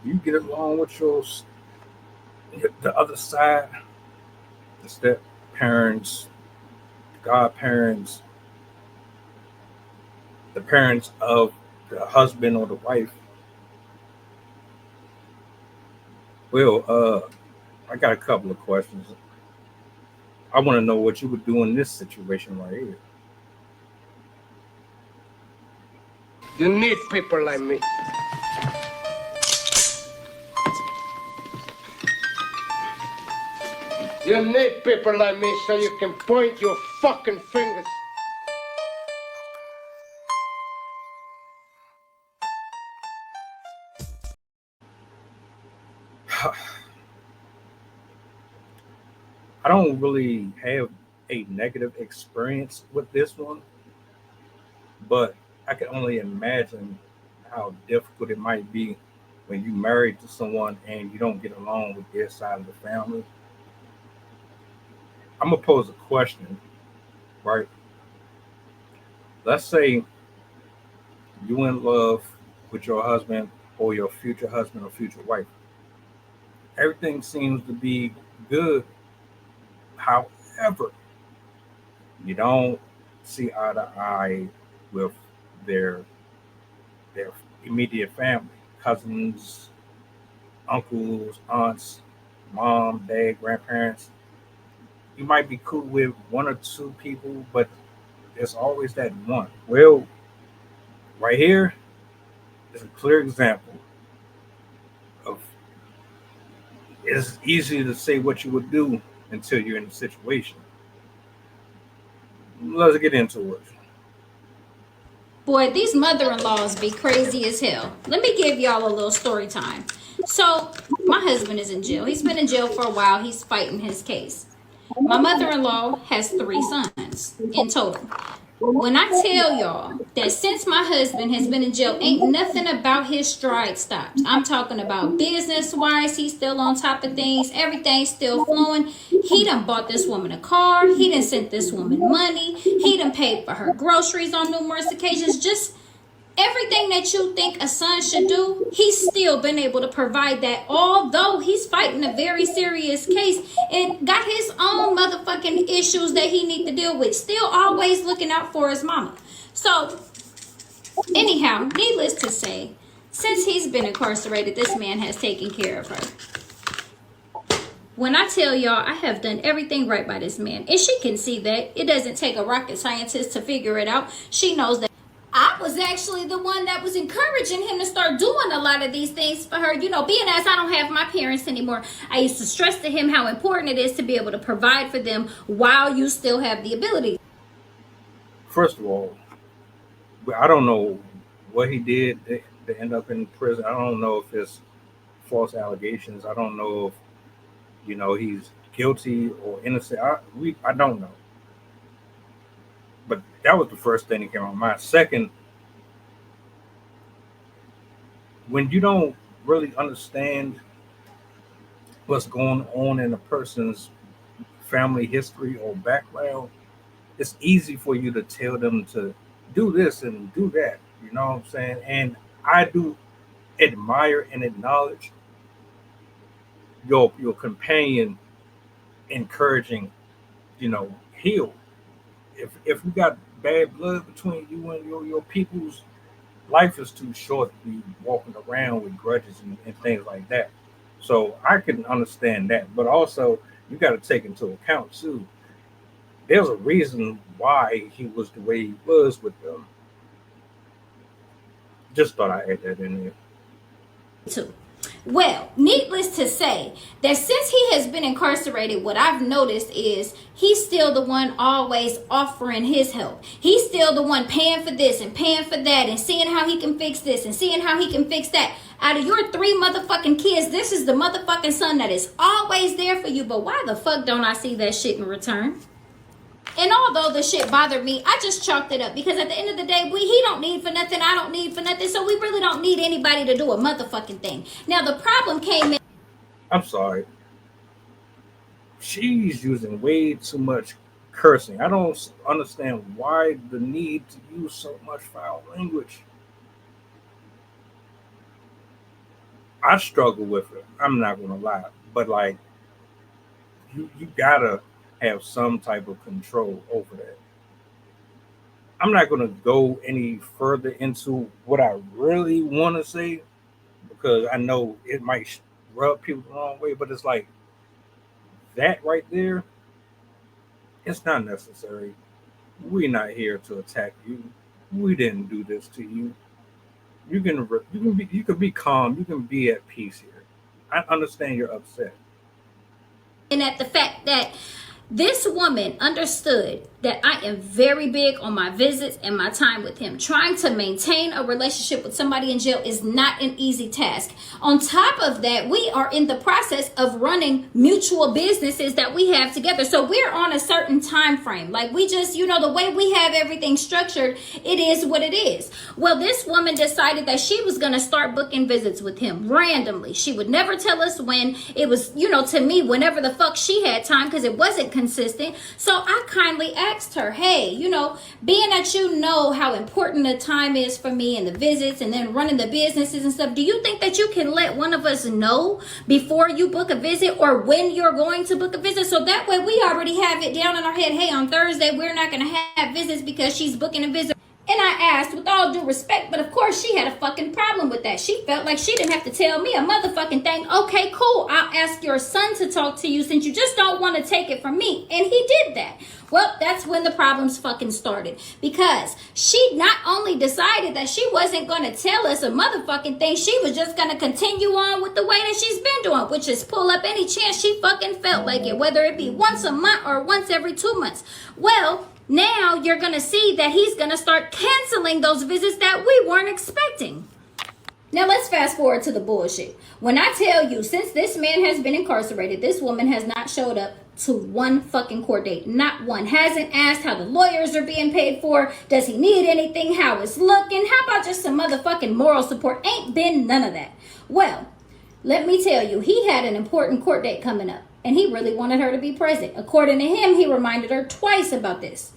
You get along with the other side, the step parents, godparents, the parents of the husband or the wife. Well, I got a couple of questions. I want to know what you would do in this situation right here. You need people like me. You need people like me so you can point your fucking fingers. I don't really have a negative experience with this one, but I can only imagine how difficult it might be when you married to someone and you don't get along with their side of the family. I'm gonna pose a question, right? Let's say you in love with your husband or your future husband or future wife. Everything seems to be good. However, you don't see eye to eye with their their immediate family, cousins, uncles, aunts, mom, dad, grandparents. You might be cool with one or two people, but there's always that one. Well, right here is a clear example of it's easy to say what you would do until you're in the situation. Let's get into it. Boy, these mother-in-laws be crazy as hell. Let me give y'all a little story time. So, my husband is in jail. He's been in jail for a while. He's fighting his case. My mother-in-law has 3 sons in total. When I tell y'all that since my husband has been in jail, ain't nothing about his stride stopped. I'm talking about business wise, he's still on top of things, everything's still flowing. He done bought this woman a car, he done sent this woman money, he done paid for her groceries on numerous occasions. Just everything that you think a son should do, he's still been able to provide that, although he's fighting a very serious case and got his own motherfucking issues that he need to deal with, still always looking out for his mama. So anyhow, needless to say, since he's been incarcerated, this man has taken care of her. When I tell y'all I have done everything right by this man, and she can see that, it doesn't take a rocket scientist to figure it out. She knows that I was actually the one that was encouraging him to start doing a lot of these things for her. You know, being as I don't have my parents anymore, I used to stress to him how important it is to be able to provide for them while you still have the ability. First of all, I don't know what he did to end up in prison. I don't know if it's false allegations. I don't know if he's guilty or innocent. I don't know. But that was the first thing that came to my mind. Second, when you don't really understand what's going on in a person's family history or background, it's easy for you to tell them to do this and do that. You know what I'm saying? And I do admire and acknowledge your companion encouraging, heal. If you got bad blood between you and your peoples, life is too short to be walking around with grudges and things like that. So I can understand that, but also you got to take into account too. There's a reason why he was the way he was with them. Just thought I add that in there. Too. Well, needless to say, that since he has been incarcerated, what I've noticed is he's still the one always offering his help. He's still the one paying for this and paying for that and seeing how he can fix this and seeing how he can fix that. Out of your 3 motherfucking kids, this is the motherfucking son that is always there for you. But why the fuck don't I see that shit in return? And although the shit bothered me, I just chalked it up because at the end of the day, he don't need for nothing, I don't need for nothing, so we really don't need anybody to do a motherfucking thing. Now the problem came in. I'm sorry. She's using way too much cursing. I don't understand why the need to use so much foul language. I struggle with it. I'm not gonna lie, but like you gotta have some type of control over that. I'm not gonna go any further into what I really want to say because I know it might rub people the wrong way, but it's like that right there. It's not necessary. We're not here to attack you. We didn't do this to you. You can be calm. You can be at peace here. I understand you're upset. And at the fact that this woman understood that I am very big on my visits and my time with him. Trying to maintain a relationship with somebody in jail is not an easy task. On top of that, we are in the process of running mutual businesses that we have together. So we're on a certain time frame. Like we just, the way we have everything structured, it is what it is. Well, this woman decided that she was going to start booking visits with him randomly. She would never tell us when. It was, to me, whenever the fuck she had time, because it wasn't consistent. So I kindly asked her, hey, being that you know how important the time is for me and the visits and then running the businesses and stuff, do you think that you can let one of us know before you book a visit or when you're going to book a visit? So that way we already have it down in our head. Hey, on Thursday, we're not going to have visits because she's booking a visit. And I asked with all due respect, but of course she had a fucking problem with that. She felt like she didn't have to tell me a motherfucking thing. Okay, cool. I'll ask your son to talk to you since you just don't want to take it from me. And he did that. Well, that's when the problems fucking started. Because she not only decided that she wasn't going to tell us a motherfucking thing, she was just going to continue on with the way that she's been doing, which is pull up any chance she fucking felt like it, whether it be once a month or once every 2 months. Well, now you're going to see that he's going to start canceling those visits that we weren't expecting. Now let's fast forward to the bullshit. When I tell you, since this man has been incarcerated, this woman has not showed up to one fucking court date. Not one. Hasn't asked how the lawyers are being paid for. Does he need anything? How it's looking? How about just some motherfucking moral support? Ain't been none of that. Well, let me tell you, he had an important court date coming up. And he really wanted her to be present. According to him, he reminded her twice about this.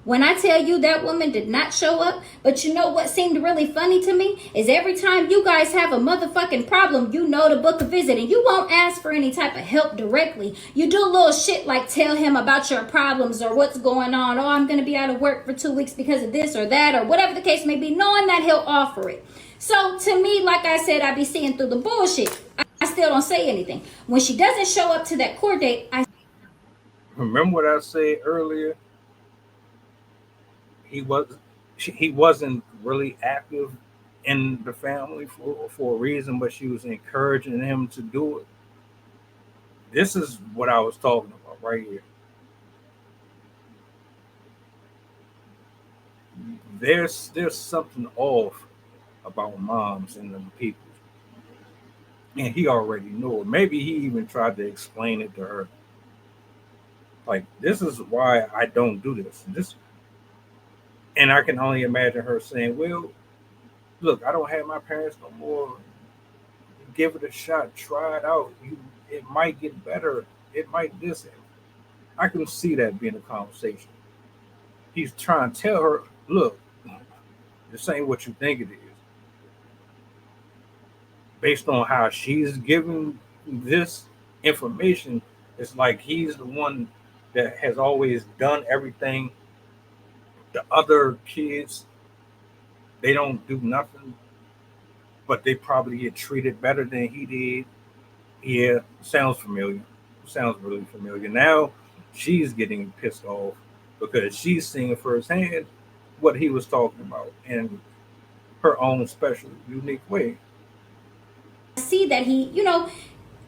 When I tell you that woman did not show up, but you know what seemed really funny to me is every time you guys have a motherfucking problem, to book a visit and you won't ask for any type of help directly. You do little shit like tell him about your problems or what's going on. Oh, I'm going to be out of work for 2 weeks because of this or that or whatever the case may be, knowing that he'll offer it. So to me, like I said, I be seeing through the bullshit. I still don't say anything. When she doesn't show up to that court date, Remember what I said earlier? He wasn't really active in the family for a reason, but she was encouraging him to do it. This is what I was talking about right here. There's something off about moms and them people, and he already knew it. Maybe he even tried to explain it to her. Like, this is why I don't do this. And I can only imagine her saying, well, look, I don't have my parents no more. Give it a shot. Try it out. It might get better. It might this. I can see that being a conversation. He's trying to tell her, look, this ain't what you think it is. Based on how she's giving this information, it's like he's the one that has always done everything. The other kids, they don't do nothing, but they probably get treated better than he did. Yeah, sounds familiar. Sounds really familiar. Now she's getting pissed off because she's seeing firsthand what he was talking about in her own special, unique way. see that he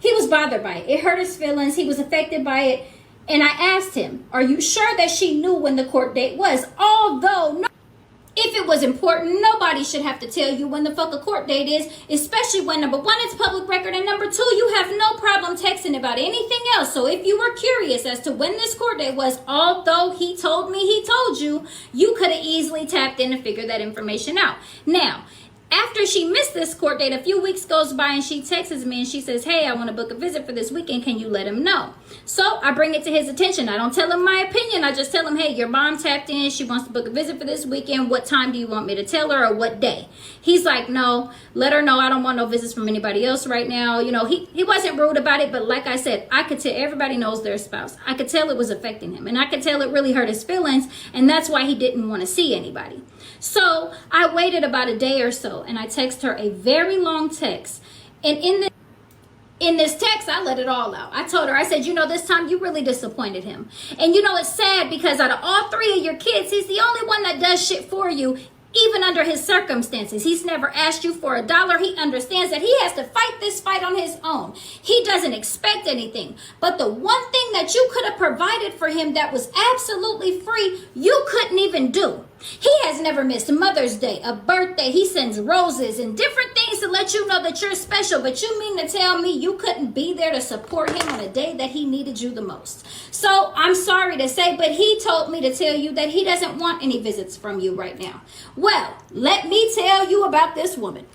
was bothered by it. It hurt his feelings. He was affected by it. And I asked him, are you sure that she knew when the court date was? Although, no, if it was important, nobody should have to tell you when the fuck a court date is, especially when, number one, it's public record, and number two, you have no problem texting about anything else. So if you were curious as to when this court date was, although he told me he told you, you could have easily tapped in and figured that information out. Now, After she missed this court date, a few weeks goes by and she texts me and she says, hey, I want to book a visit for this weekend. Can you let him know? So I bring it to his attention. I don't tell him my opinion. I just tell him, hey, your mom tapped in. She wants to book a visit for this weekend. What time do you want me to tell her, or what day? He's like, no, let her know. I don't want no visits from anybody else right now. You know, he wasn't rude about it, but like I said, I could tell, everybody knows their spouse. I could tell it was affecting him, and I could tell it really hurt his feelings, and that's why he didn't want to see anybody. So I waited about a day or so, and I text her a very long text. And in this text, I let it all out. I told her, I said, you know, this time you really disappointed him. And you know, it's sad because out of all three of your kids, he's the only one that does shit for you, even under his circumstances. He's never asked you for $1. He understands that he has to fight this fight on his own. He doesn't expect anything. But the one thing that you could have provided for him that was absolutely free, you couldn't even do. He has never missed Mother's Day, a birthday. He sends roses and different things to let you know that you're special. But you mean to tell me you couldn't be there to support him on a day that he needed you the most? So I'm sorry to say, but he told me to tell you that he doesn't want any visits from you right now. Well, let me tell you about this woman.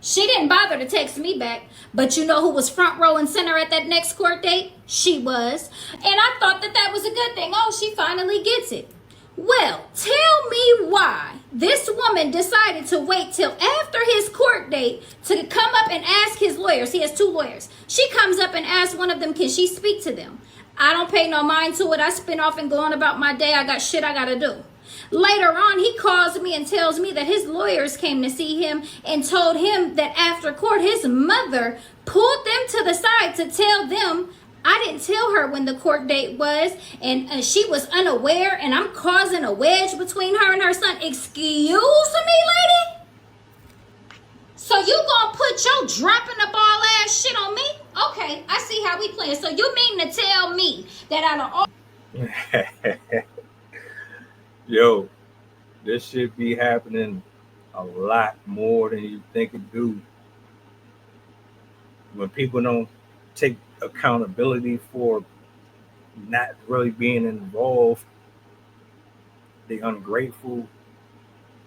She didn't bother to text me back, but you know who was front row and center at that next court date? She was. And I thought that that was a good thing. Oh, she finally gets it. Well, tell me why this woman decided to wait till after his court date to come up and ask his lawyers. He has 2 lawyers. She comes up and asks one of them, can she speak to them? I don't pay no mind to it. I spin off and go on about my day. I got shit I got to do. Later on, he calls me and tells me that his lawyers came to see him and told him that after court, his mother pulled them to the side to tell them, I didn't tell her when the court date was, and she was unaware, and I'm causing a wedge between her and her son. Excuse me, lady? So you gonna put your dropping the ball ass shit on me? Okay, I see how we playing. So you mean to tell me that out of all... Yo, this shit be happening a lot more than you think it do. When people don't take accountability for not really being involved, they ungrateful,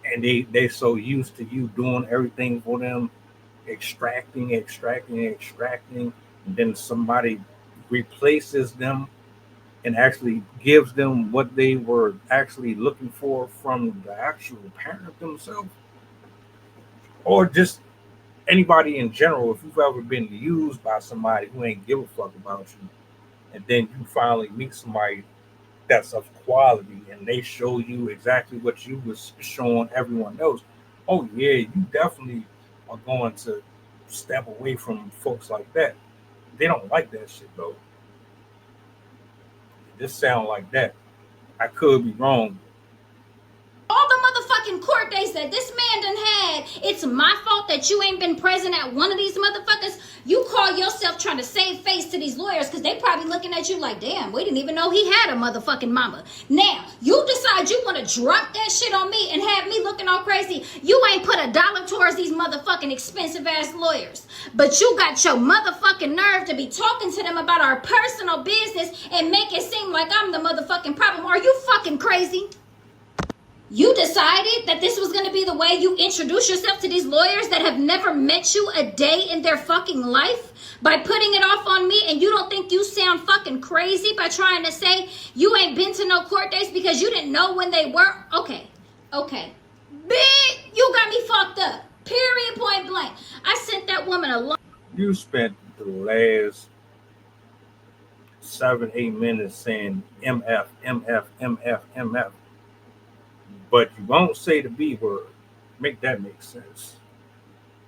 and they so used to you doing everything for them, extracting, and then somebody replaces them and actually gives them what they were actually looking for from the actual parent themselves, or just anybody in general. If you've ever been used by somebody who ain't give a fuck about you, and then you finally meet somebody that's of quality and they show you exactly what you was showing everyone else, oh yeah, you definitely are going to step away from folks like that. They don't like that shit though. It just sound like that. I could be wrong. all the motherfucking court dates that this man done had, it's my fault that you ain't been present at one of these motherfuckers. You call yourself trying to save face to these lawyers because they probably looking at you like, damn, we didn't even know he had a motherfucking mama. Now, you decide you want to drop that shit on me and have me looking all crazy. You ain't put $1 towards these motherfucking expensive ass lawyers. But you got your motherfucking nerve to be talking to them about our personal business and make it seem like I'm the motherfucking problem. Are you fucking crazy? You decided that this was going to be the way you introduce yourself to these lawyers that have never met you a day in their fucking life by putting it off on me, and you don't think you sound fucking crazy by trying to say you ain't been to no court dates because you didn't know when they were? Okay. Bitch, you got me fucked up. Period, point blank. I sent that woman a long... You spent the last 7-8 minutes saying MF, MF, MF, MF. But you won't say the B word. Make that make sense.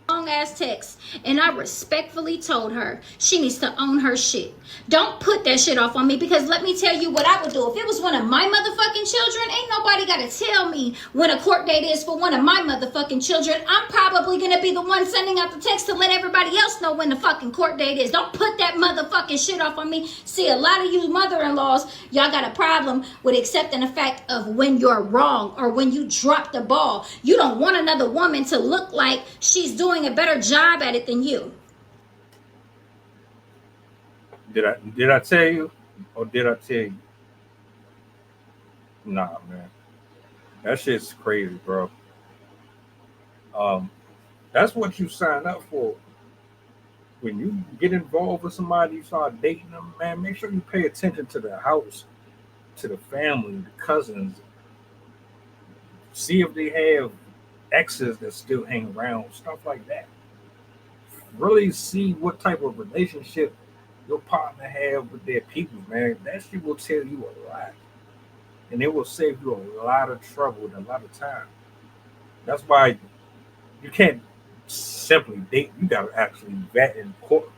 Long ass text, and I respectfully told her she needs to own her shit. Don't put that shit off on me, because let me tell you what I would do if it was one of my motherfucking children. Ain't nobody gotta tell me when a court date is for one of my motherfucking children. I'm probably gonna be the one sending out the text to let everybody else know when the fucking court date is. Don't put that motherfucking shit off on me. See, a lot of you mother-in-laws, y'all got a problem with accepting the fact of when you're wrong or when you drop the ball. You don't want another woman to look like she's doing a better job at it than you. Did I tell you, or did I tell you? Nah, man, that shit's crazy, bro. That's what you sign up for. When you get involved with somebody, you start dating them, man, make sure you pay attention to the house, to the family, the cousins. See if they have exes that still hang around, stuff like that. Really see what type of relationship your partner have with their people, man. That shit will tell you a lot. And it will save you a lot of trouble and a lot of time. That's why you can't simply date. You gotta actually vet and court.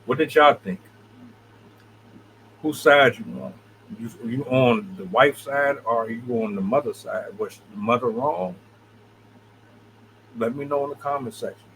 What did y'all think? Whose side you on? You on the wife's side or are you on the mother's side? Was the mother wrong? Let me know in the comment section.